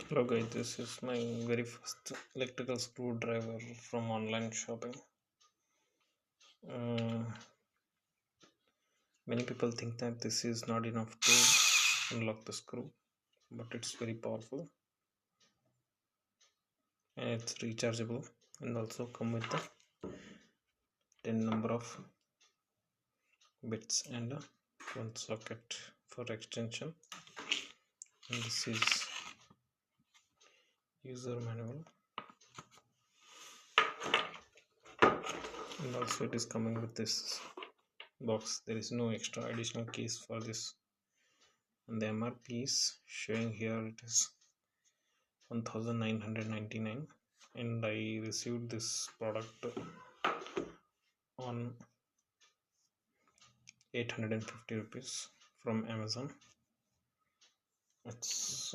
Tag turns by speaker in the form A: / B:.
A: Hello guys, this is my very first electrical screwdriver from online shopping. Uh, Many people think that this is not enough to unlock the screw, but it's very powerful and it's rechargeable and also come with the 10 number of bits and one socket for extension. And this is user manual and also it is coming with this box. There is no extra additional case for this, and the MRP is showing here it is 1999, and I received this product on 850 rupees from Amazon. It's